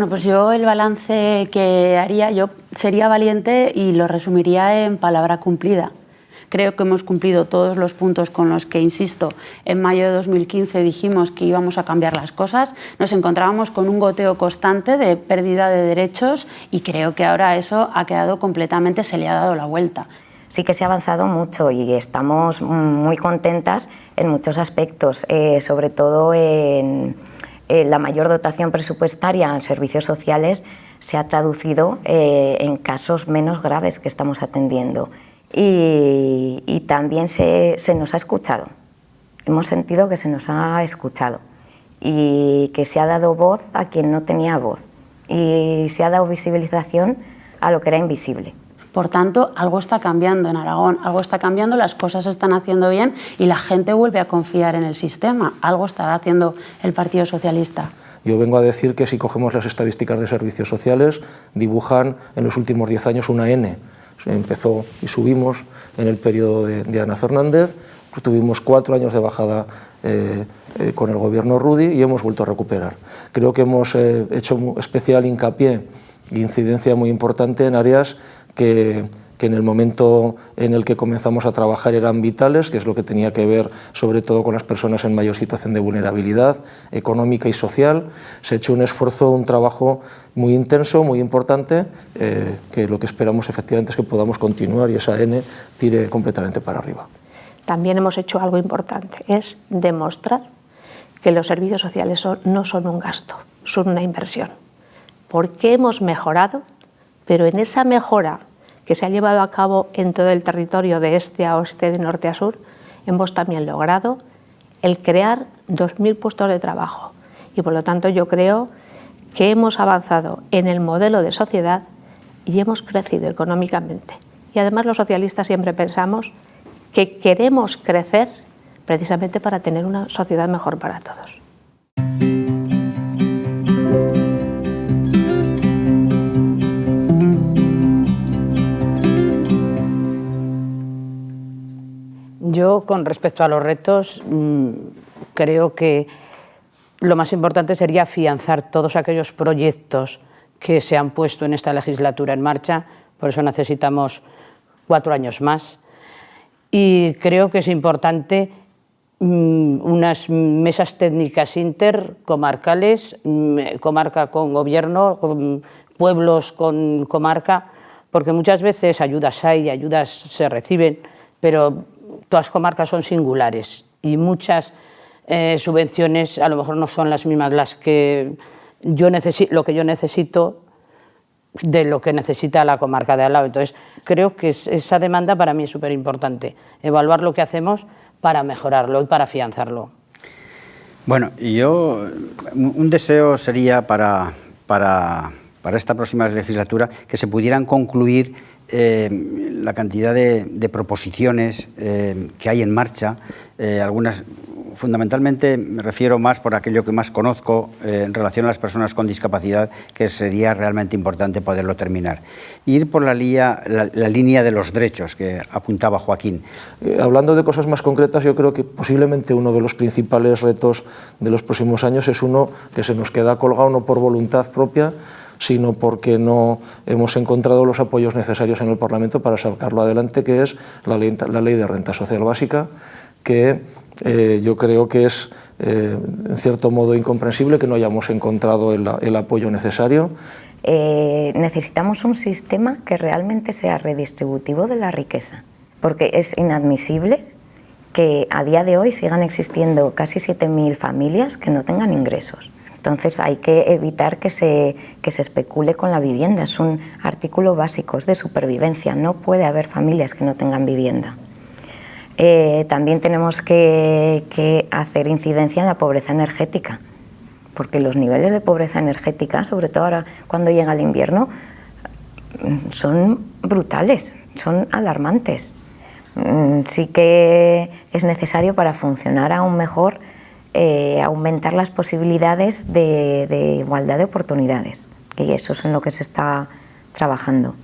Bueno, pues yo el balance que haría, yo sería valiente y lo resumiría en palabra cumplida. Creo que hemos cumplido todos los puntos con los que, insisto, en mayo de 2015 dijimos que íbamos a cambiar las cosas. Nos encontrábamos con un goteo constante de pérdida de derechos y creo que ahora eso ha quedado completamente, se le ha dado la vuelta. Sí que se ha avanzado mucho y estamos muy contentas en muchos aspectos, sobre todo en la mayor dotación presupuestaria en servicios sociales se ha traducido en casos menos graves que estamos atendiendo. Y también se nos ha escuchado, hemos sentido que se nos ha escuchado y que se ha dado voz a quien no tenía voz y se ha dado visibilización a lo que era invisible. Por tanto, algo está cambiando en Aragón, algo está cambiando, las cosas se están haciendo bien y la gente vuelve a confiar en el sistema. Algo estará haciendo el Partido Socialista. Yo vengo a decir que si cogemos las estadísticas de servicios sociales, dibujan en los últimos 10 años una N. Empezó y subimos en el periodo de Ana Fernández, tuvimos 4 años de bajada con el gobierno Rudy y hemos vuelto a recuperar. Creo que hemos hecho especial hincapié e incidencia muy importante en áreas que en el momento en el que comenzamos a trabajar eran vitales, que es lo que tenía que ver sobre todo con las personas en mayor situación de vulnerabilidad económica y social. Se ha hecho un esfuerzo, un trabajo muy intenso, muy importante, que lo que esperamos efectivamente es que podamos continuar y esa N tire completamente para arriba. También hemos hecho algo importante, es demostrar que los servicios sociales no son un gasto, son una inversión. Porque hemos mejorado, pero en esa mejora que se ha llevado a cabo en todo el territorio de este a oeste, de norte a sur, hemos también logrado el crear 2.000 puestos de trabajo. Y por lo tanto yo creo que hemos avanzado en el modelo de sociedad y hemos crecido económicamente. Y además los socialistas siempre pensamos que queremos crecer precisamente para tener una sociedad mejor para todos. Yo, con respecto a los retos, creo que lo más importante sería afianzar todos aquellos proyectos que se han puesto en esta legislatura en marcha, por eso necesitamos 4 años más. Y creo que es importante unas mesas técnicas intercomarcales, comarca con gobierno, con pueblos con comarca, porque muchas veces ayudas hay, ayudas se reciben, pero todas las comarcas son singulares y muchas subvenciones a lo mejor no son las mismas las que yo necesito, lo que yo necesito de lo que necesita la comarca de al lado. Entonces creo que esa demanda para mí es súper importante, evaluar lo que hacemos para mejorarlo y para afianzarlo. Bueno, yo un deseo sería para esta próxima legislatura que se pudieran concluir la cantidad de proposiciones que hay en marcha, algunas fundamentalmente me refiero más por aquello que más conozco en relación a las personas con discapacidad, que sería realmente importante poderlo terminar. Ir por la línea de los derechos que apuntaba Joaquín. Hablando de cosas más concretas, yo creo que posiblemente uno de los principales retos de los próximos años es uno que se nos queda colgado no por voluntad propia, sino porque no hemos encontrado los apoyos necesarios en el Parlamento para sacarlo adelante, que es la ley de renta social básica, que yo creo que es en cierto modo incomprensible que no hayamos encontrado el apoyo necesario. Necesitamos un sistema que realmente sea redistributivo de la riqueza, porque es inadmisible que a día de hoy sigan existiendo casi 7.000 familias que no tengan ingresos. Entonces hay que evitar que se especule con la vivienda, es un artículo básico, es de supervivencia, no puede haber familias que no tengan vivienda. También tenemos que hacer incidencia en la pobreza energética, porque los niveles de pobreza energética, sobre todo ahora cuando llega el invierno, son brutales, son alarmantes. Sí que es necesario para funcionar aún mejor aumentar las posibilidades de igualdad de oportunidades, y eso es en lo que se está trabajando.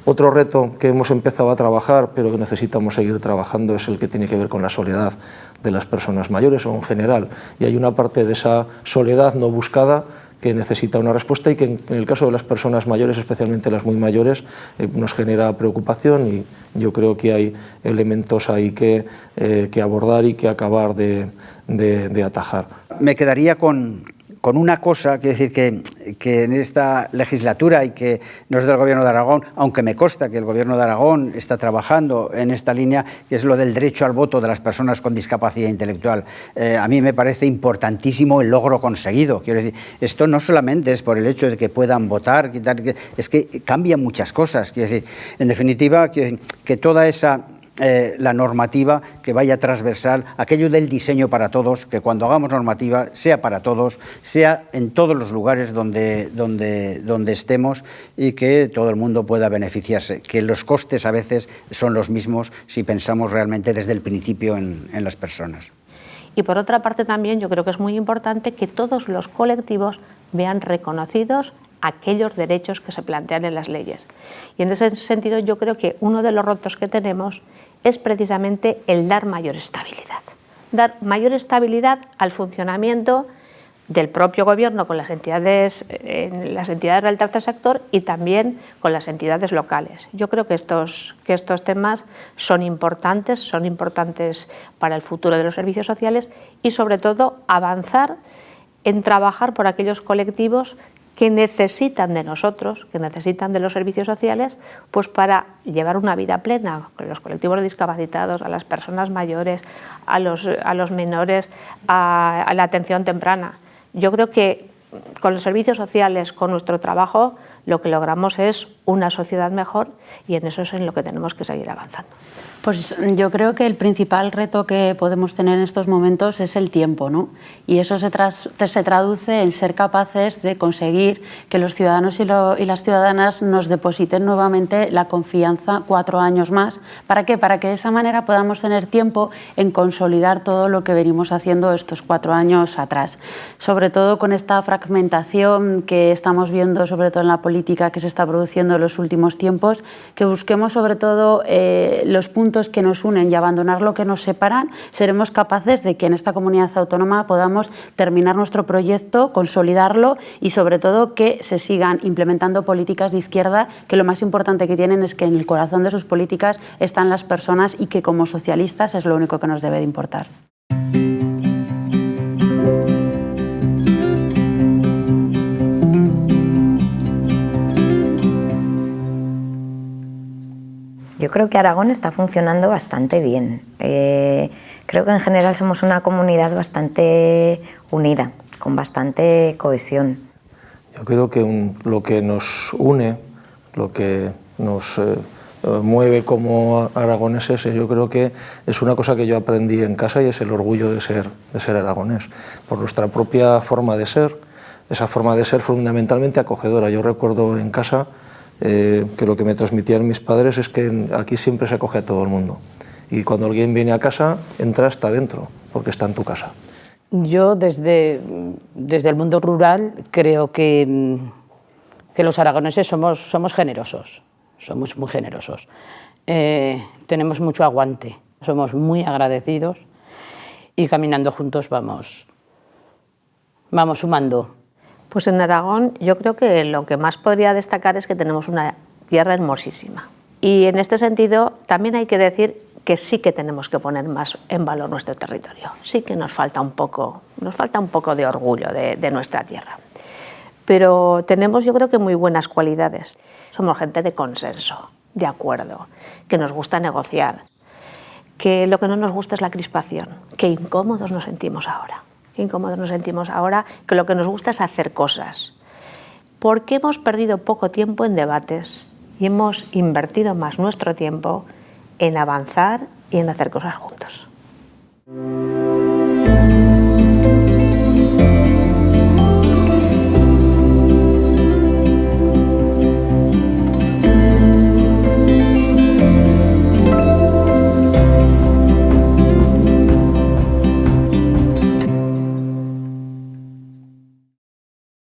Otro reto que hemos empezado a trabajar, pero que necesitamos seguir trabajando, es el que tiene que ver con la soledad de las personas mayores o en general. Y hay una parte de esa soledad no buscada que necesita una respuesta y que en el caso de las personas mayores, especialmente las muy mayores, nos genera preocupación, y yo creo que hay elementos ahí que abordar y que acabar de atajar. Me quedaría con una cosa, quiero decir que en esta legislatura, y que no es del Gobierno de Aragón, aunque me consta que el Gobierno de Aragón está trabajando en esta línea, que es lo del derecho al voto de las personas con discapacidad intelectual. A mí me parece importantísimo el logro conseguido. Quiero decir, esto no solamente es por el hecho de que puedan votar, es que cambia muchas cosas. Quiero decir, en definitiva, que toda esa la normativa que vaya transversal, aquello del diseño para todos, que cuando hagamos normativa sea para todos, sea en todos los lugares donde estemos, y que todo el mundo pueda beneficiarse, que los costes a veces son los mismos si pensamos realmente desde el principio en las personas. Y por otra parte también yo creo que es muy importante que todos los colectivos vean reconocidos aquellos derechos que se plantean en las leyes. Y en ese sentido yo creo que uno de los retos que tenemos es precisamente el dar mayor estabilidad. Dar mayor estabilidad al funcionamiento del propio Gobierno con las entidades del tercer sector y también con las entidades locales. Yo creo que estos temas son importantes para el futuro de los servicios sociales, y sobre todo avanzar en trabajar por aquellos colectivos que necesitan de nosotros, que necesitan de los servicios sociales, pues para llevar una vida plena, con los colectivos discapacitados, a las personas mayores, a los menores, a la atención temprana. Yo creo que con los servicios sociales, con nuestro trabajo, lo que logramos es una sociedad mejor, y en eso es en lo que tenemos que seguir avanzando. Pues yo creo que el principal reto que podemos tener en estos momentos es el tiempo, ¿no? Y eso se traduce en ser capaces de conseguir que los ciudadanos y las ciudadanas nos depositen nuevamente la confianza 4 años más. ¿Para qué? Para que de esa manera podamos tener tiempo en consolidar todo lo que venimos haciendo estos 4 años atrás. Sobre todo con esta fragmentación que estamos viendo, sobre todo en la política, que se está produciendo en los últimos tiempos, que busquemos sobre todo los puntos que nos unen y abandonar lo que nos separan, seremos capaces de que en esta comunidad autónoma podamos terminar nuestro proyecto, consolidarlo, y sobre todo que se sigan implementando políticas de izquierda, que lo más importante que tienen es que en el corazón de sus políticas están las personas, y que como socialistas es lo único que nos debe de importar. Yo creo que Aragón está funcionando bastante bien. Creo que en general somos una comunidad bastante unida, con bastante cohesión. Yo creo que lo que nos une, lo que nos mueve como aragoneses, yo creo que es una cosa que yo aprendí en casa, y es el orgullo de ser aragonés, por nuestra propia forma de ser, esa forma de ser fundamentalmente acogedora. Yo recuerdo en casa que lo que me transmitían mis padres es que aquí siempre se acoge a todo el mundo, y cuando alguien viene a casa entra hasta dentro, porque está en tu casa. Yo desde el mundo rural creo que los aragoneses somos generosos, somos muy generosos, tenemos mucho aguante, somos muy agradecidos, y caminando juntos vamos sumando. Pues en Aragón yo creo que lo que más podría destacar es que tenemos una tierra hermosísima. Y en este sentido también hay que decir que sí que tenemos que poner más en valor nuestro territorio. Sí que nos falta un poco de orgullo de nuestra tierra. Pero tenemos, yo creo que, muy buenas cualidades. Somos gente de consenso, de acuerdo, que nos gusta negociar, que lo que no nos gusta es la crispación, que incómodos nos sentimos ahora. Que lo que nos gusta es hacer cosas, porque hemos perdido poco tiempo en debates y hemos invertido más nuestro tiempo en avanzar y en hacer cosas juntos.